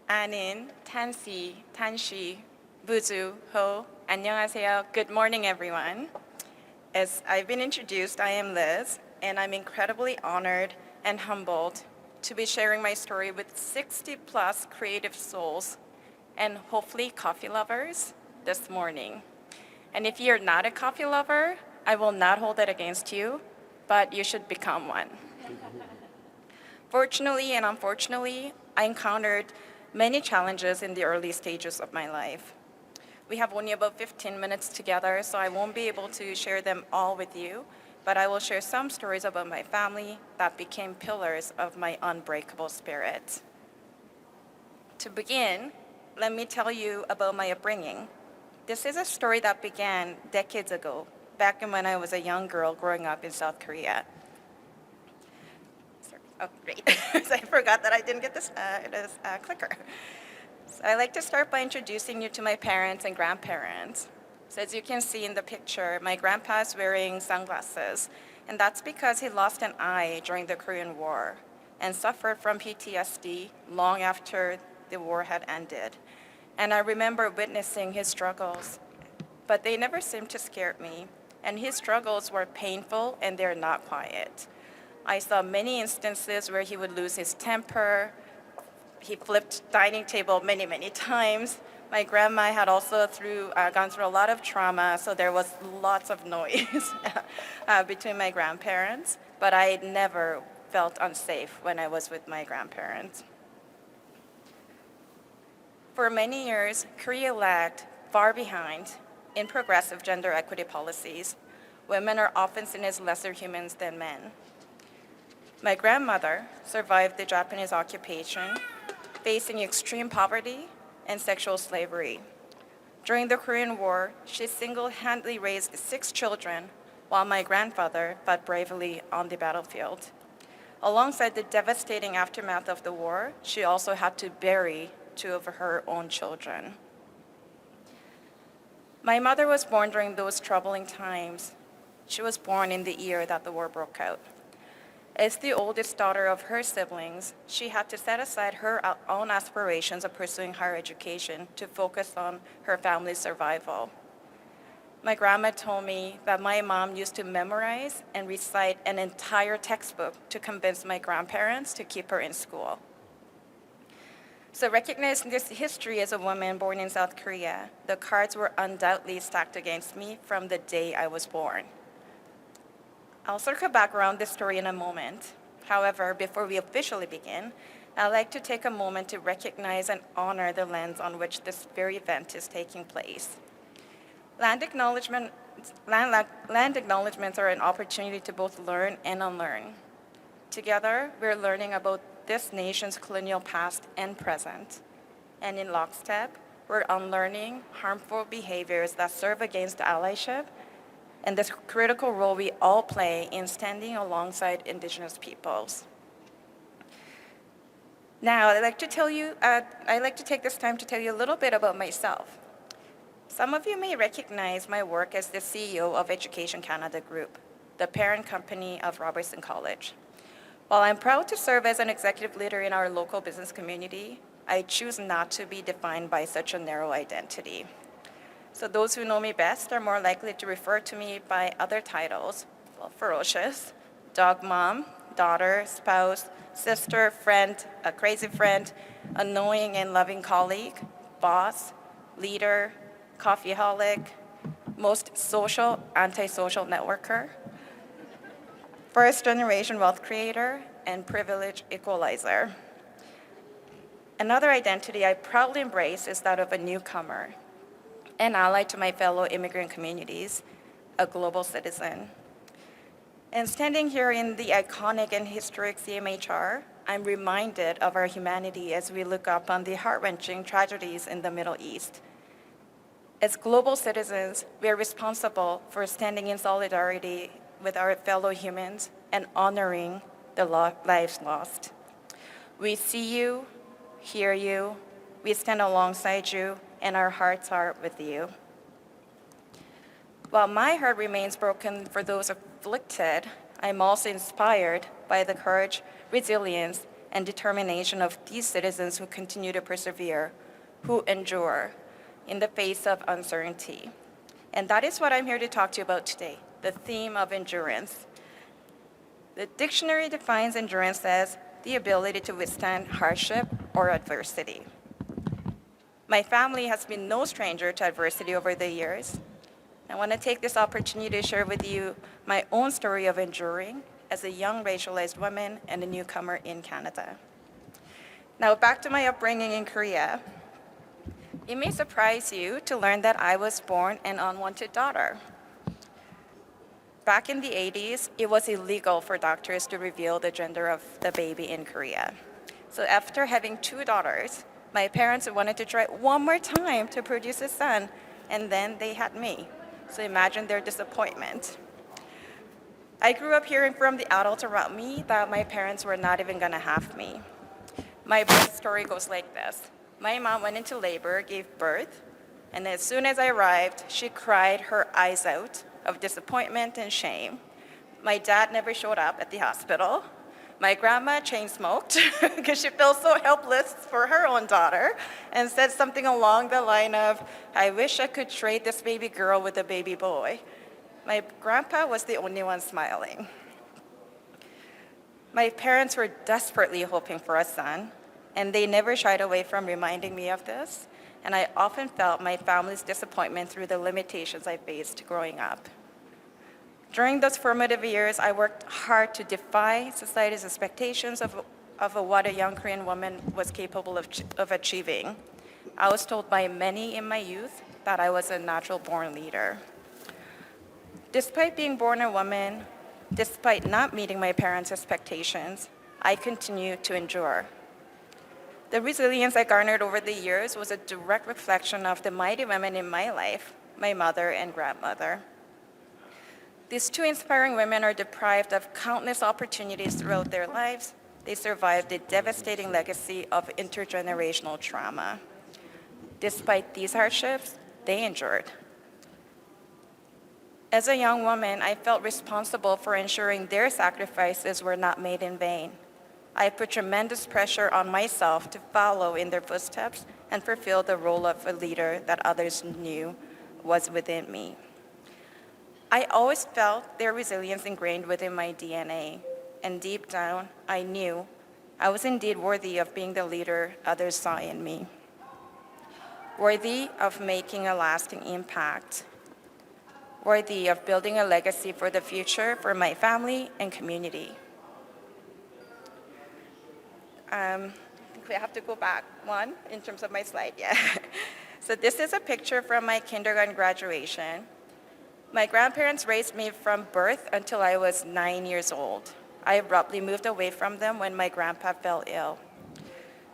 Anin, Tansi, Tanshi, Buzu, Ho, 안녕하세요. Good morning, everyone. As I've been introduced, I am Liz, and I'm incredibly honored and humbled to be sharing my story with 60 plus creative souls and hopefully coffee lovers this morning. And if you're not a coffee lover, I will not hold that against you, but you should become one. Fortunately and unfortunately, I encountered many challenges in the early stages of my life. We have only about 15 minutes together, so I won't be able to share them all with you, but I will share some stories about my family that became pillars of my unbreakable spirit. To begin, let me tell you about my upbringing. This is a story that began decades ago, back when I was a young girl growing up in South Korea. Oh, great. So I forgot that I didn't get this clicker. So I'd like to start by introducing you to my parents and grandparents. So as you can see in the picture, my grandpa is wearing sunglasses, and that's because he lost an eye during the Korean War and suffered from PTSD long after the war had ended. And I remember witnessing his struggles, but they never seemed to scare me. And his struggles were painful and they're not quiet. I saw many instances where he would lose his temper. He flipped dining table many, many times. My grandma had also gone through a lot of trauma, so there was lots of noise between my grandparents, but I never felt unsafe when I was with my grandparents. For many years, Korea lagged far behind in progressive gender equity policies. Women are often seen as lesser humans than men. My grandmother survived the Japanese occupation, facing extreme poverty and sexual slavery. During the Korean War, she single-handedly raised 6 children, while my grandfather fought bravely on the battlefield. Alongside the devastating aftermath of the war, she also had to bury 2 of her own children. My mother was born during those troubling times. She was born in the year that the war broke out. As the oldest daughter of her siblings, she had to set aside her own aspirations of pursuing higher education to focus on her family's survival. My grandma told me that my mom used to memorize and recite an entire textbook to convince my grandparents to keep her in school. So recognizing this history as a woman born in South Korea, the cards were undoubtedly stacked against me from the day I was born. I'll circle back around this story in a moment. However, before we officially begin, I'd like to take a moment to recognize and honor the lens on which this very event is taking place. Land acknowledgements are an opportunity to both learn and unlearn. Together, we're learning about this nation's colonial past and present. And in lockstep, we're unlearning harmful behaviors that serve against allyship and this critical role we all play in standing alongside Indigenous peoples. Now, I'd like to take this time to tell you a little bit about myself. Some of you may recognize my work as the CEO of Education Canada Group, the parent company of Robertson College. While I'm proud to serve as an executive leader in our local business community, I choose not to be defined by such a narrow identity. So those who know me best are more likely to refer to me by other titles, well, ferocious, dog mom, daughter, spouse, sister, friend, a crazy friend, annoying and loving colleague, boss, leader, coffeeholic, most social, antisocial networker, first-generation wealth creator, and privilege equalizer. Another identity I proudly embrace is that of a newcomer, an ally to my fellow immigrant communities, a global citizen. And standing here in the iconic and historic CMHR, I'm reminded of our humanity as we look up on the heart-wrenching tragedies in the Middle East. As global citizens, we are responsible for standing in solidarity with our fellow humans and honoring the lives lost. We see you, hear you, we stand alongside you, and our hearts are with you. While my heart remains broken for those afflicted, I'm also inspired by the courage, resilience, and determination of these citizens who continue to persevere, who endure in the face of uncertainty. And that is what I'm here to talk to you about today, the theme of endurance. The dictionary defines endurance as the ability to withstand hardship or adversity. My family has been no stranger to adversity over the years. I want to take this opportunity to share with you my own story of enduring as a young racialized woman and a newcomer in Canada. Now, back to my upbringing in Korea. It may surprise you to learn that I was born an unwanted daughter. Back in the 80s, it was illegal for doctors to reveal the gender of the baby in Korea. So after having 2 daughters, my parents wanted to try one more time to produce a son, and then they had me. So imagine their disappointment. I grew up hearing from the adults around me that my parents were not even gonna have me. My birth story goes like this. My mom went into labor, gave birth, and as soon as I arrived, she cried her eyes out of disappointment and shame. My dad never showed up at the hospital. My grandma chain smoked because she felt so helpless for her own daughter and said something along the line of, I wish I could trade this baby girl with a baby boy. My grandpa was the only one smiling. My parents were desperately hoping for a son, and they never shied away from reminding me of this, and I often felt my family's disappointment through the limitations I faced growing up. During those formative years, I worked hard to defy society's expectations of what a young Korean woman was capable of achieving. I was told by many in my youth that I was a natural-born leader. Despite being born a woman, despite not meeting my parents' expectations, I continued to endure. The resilience I garnered over the years was a direct reflection of the mighty women in my life, my mother and grandmother. These 2 inspiring women are deprived of countless opportunities throughout their lives. They survived the devastating legacy of intergenerational trauma. Despite these hardships, they endured. As a young woman, I felt responsible for ensuring their sacrifices were not made in vain. I put tremendous pressure on myself to follow in their footsteps and fulfill the role of a leader that others knew was within me. I always felt their resilience ingrained within my DNA, and deep down, I knew I was indeed worthy of being the leader others saw in me, worthy of making a lasting impact, worthy of building a legacy for the future for my family and community. I think we have to go back one in terms of my slide, yeah. So this is a picture from my kindergarten graduation. My grandparents raised me from birth until I was 9 years old. I abruptly moved away from them when my grandpa fell ill.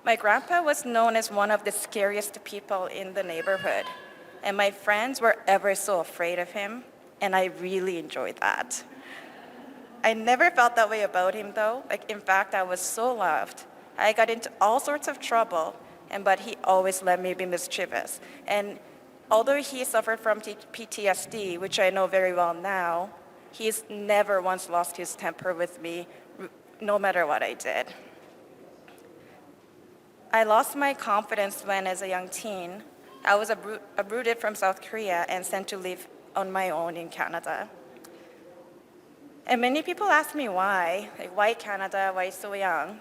My grandpa was known as one of the scariest people in the neighborhood, and my friends were ever so afraid of him, and I really enjoyed that. I never felt that way about him though. In fact, I was so loved. I got into all sorts of trouble, but he always let me be mischievous. And although he suffered from PTSD, which I know very well now, he's never once lost his temper with me, no matter what I did. I lost my confidence when, as a young teen, I was uprooted from South Korea and sent to live on my own in Canada. And many people ask me why, why Canada, why so young?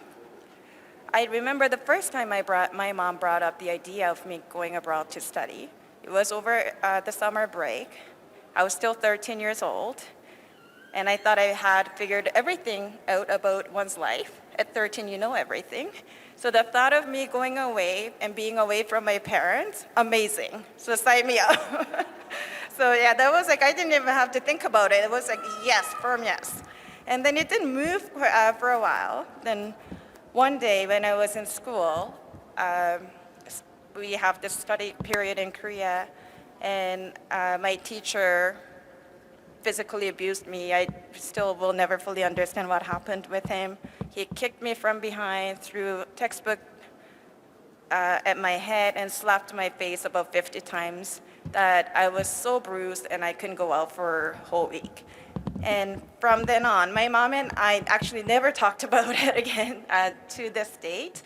I remember the first time my mom brought up the idea of me going abroad to study. It was over the summer break. I was still 13 years old, and I thought I had figured everything out about one's life. At 13, you know everything. So the thought of me going away and being away from my parents, amazing. So sign me up. So yeah, that was I didn't even have to think about it. It was yes, firm yes. And then it didn't move for a while. Then one day when I was in school, we have this study period in Korea, and my teacher physically abused me. I still will never fully understand what happened with him. He kicked me from behind, threw textbook at my head, and slapped my face about 50 times that I was so bruised and I couldn't go out for a whole week. And from then on, my mom and I actually never talked about it again to this date.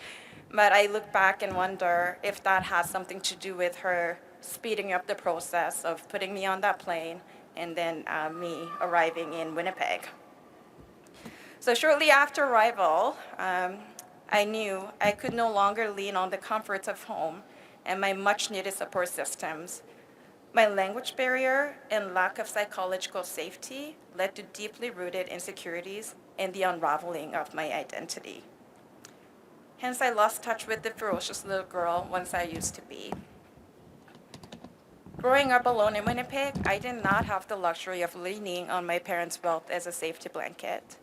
But I look back and wonder if that has something to do with her speeding up the process of putting me on that plane and then me arriving in Winnipeg. So shortly after arrival, I knew I could no longer lean on the comforts of home and my much needed support systems. My language barrier and lack of psychological safety led to deeply rooted insecurities and the unraveling of my identity. Hence, I lost touch with the ferocious little girl once I used to be. Growing up alone in Winnipeg, I did not have the luxury of leaning on my parents' wealth as a safety blanket.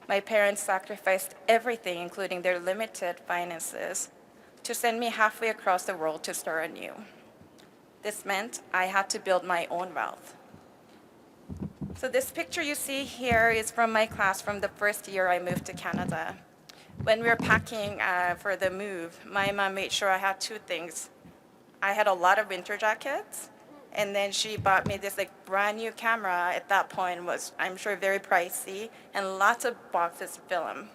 My parents sacrificed everything, including their limited finances, to send me halfway across the world to start anew. This meant I had to build my own wealth. So this picture you see here is from my class from the first year I moved to Canada. When we were packing for the move, my mom made sure I had two things. I had a lot of winter jackets, and then she bought me this brand new camera. At that point was, I'm sure, very pricey, and lots of boxes of film.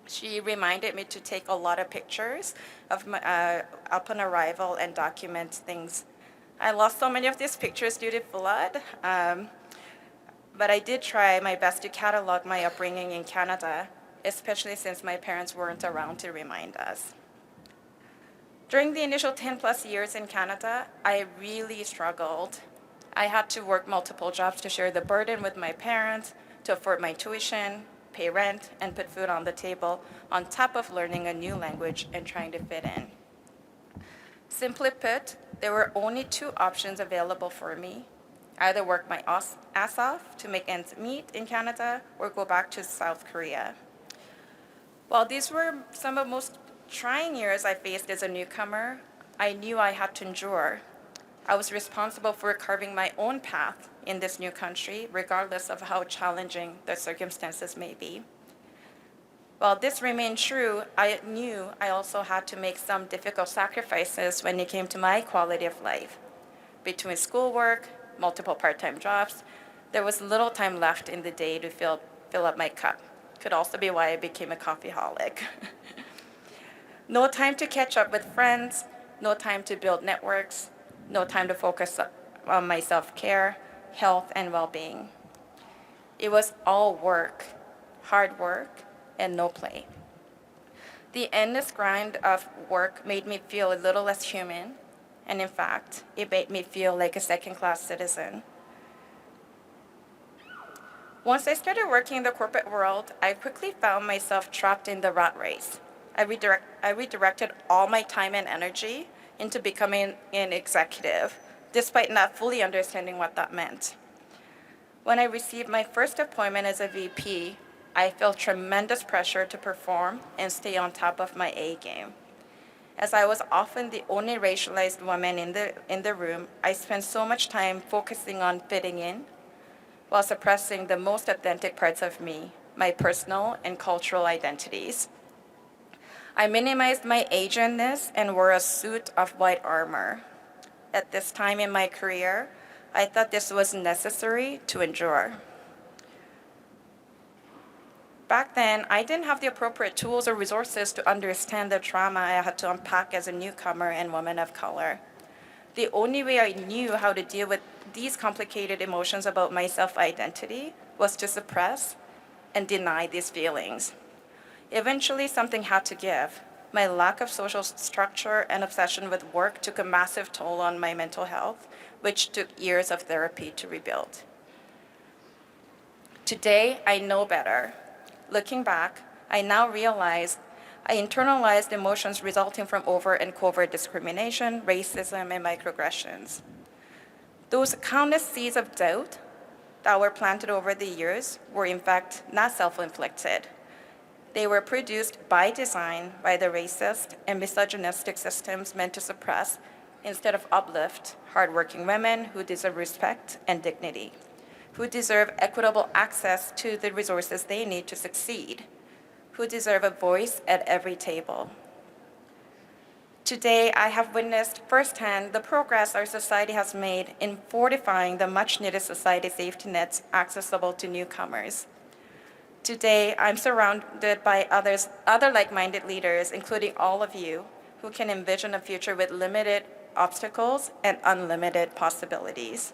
She reminded me to take a lot of pictures of my, upon arrival and document things. I lost so many of these pictures due to flood, but I did try my best to catalog my upbringing in Canada, especially since my parents weren't around to remind us. During the initial 10 plus years in Canada, I really struggled. I had to work multiple jobs to share the burden with my parents, to afford my tuition, pay rent, and put food on the table, on top of learning a new language and trying to fit in. Simply put, there were only two options available for me: either work my ass off to make ends meet in Canada or go back to South Korea. While these were some of the most trying years I faced as a newcomer, I knew I had to endure. I was responsible for carving my own path in this new country, regardless of how challenging the circumstances may be. While this remained true, I knew I also had to make some difficult sacrifices when it came to my quality of life. Between schoolwork, multiple part-time jobs, there was little time left in the day to fill up my cup. Could also be why I became a coffeeholic. No time to catch up with friends, no time to build networks, no time to focus on my self-care, health, and well-being. It was all work, hard work, and no play. The endless grind of work made me feel a little less human, and in fact, it made me feel like a second-class citizen. Once I started working in the corporate world, I quickly found myself trapped in the rat race. I redirected all my time and energy into becoming an executive, despite not fully understanding what that meant. When I received my first appointment as a VP, I felt tremendous pressure to perform and stay on top of my A game. As I was often the only racialized woman in the room, I spent so much time focusing on fitting in while suppressing the most authentic parts of me, my personal and cultural identities. I minimized my Asianness and wore a suit of white armor. At this time in my career, I thought this was necessary to endure. Back then, I didn't have the appropriate tools or resources to understand the trauma I had to unpack as a newcomer and woman of color. The only way I knew how to deal with these complicated emotions about my self-identity was to suppress and deny these feelings. Eventually, something had to give. My lack of social structure and obsession with work took a massive toll on my mental health, which took years of therapy to rebuild. Today, I know better. Looking back, I now realize I internalized emotions resulting from overt and covert discrimination, racism, and microaggressions. Those countless seeds of doubt that were planted over the years were in fact not self-inflicted. They were produced by design by the racist and misogynistic systems meant to suppress instead of uplift hardworking women who deserve respect and dignity, who deserve equitable access to the resources they need to succeed, who deserve a voice at every table. Today, I have witnessed firsthand the progress our society has made in fortifying the much-needed society safety nets accessible to newcomers. Today, I'm surrounded by other like-minded leaders, including all of you, who can envision a future with limited obstacles and unlimited possibilities.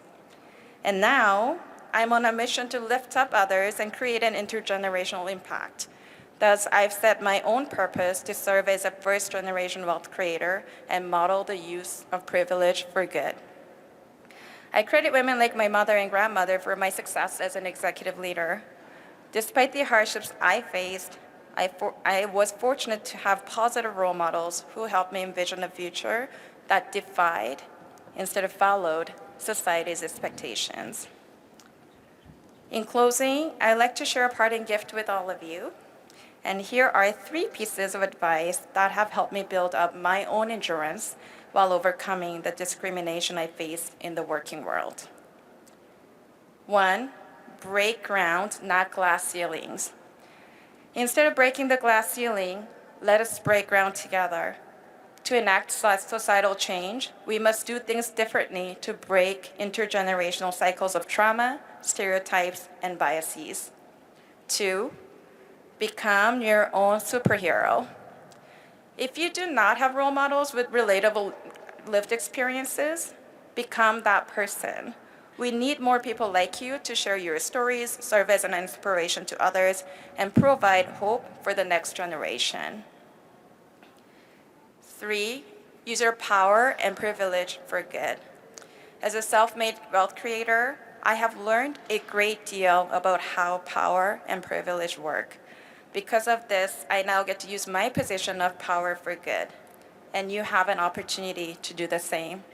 And now, I'm on a mission to lift up others and create an intergenerational impact. Thus, I've set my own purpose to serve as a first-generation wealth creator and model the use of privilege for good. I credit women like my mother and grandmother for my success as an executive leader. Despite the hardships I faced, I was fortunate to have positive role models who helped me envision a future that defied, instead of followed, society's expectations. In closing, I'd like to share a parting gift with all of you. And here are 3 pieces of advice that have helped me build up my own endurance while overcoming the discrimination I faced in the working world. 1, break ground, not glass ceilings. Instead of breaking the glass ceiling, let us break ground together. To enact societal change, we must do things differently to break intergenerational cycles of trauma, stereotypes, and biases. 2, become your own superhero. If you do not have role models with relatable lived experiences, become that person. We need more people like you to share your stories, serve as an inspiration to others, and provide hope for the next generation. 3, use your power and privilege for good. As a self-made wealth creator, I have learned a great deal about how power and privilege work. Because of this, I now get to use my position of power for good, and you have an opportunity to do the same.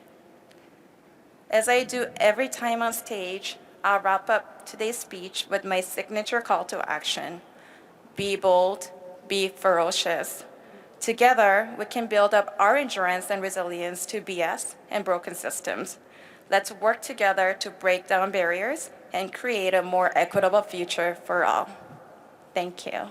As I do every time on stage, I'll wrap up today's speech with my signature call to action. Be bold, be ferocious. Together, we can build up our endurance and resilience to BS and broken systems. Let's work together to break down barriers and create a more equitable future for all. Thank you.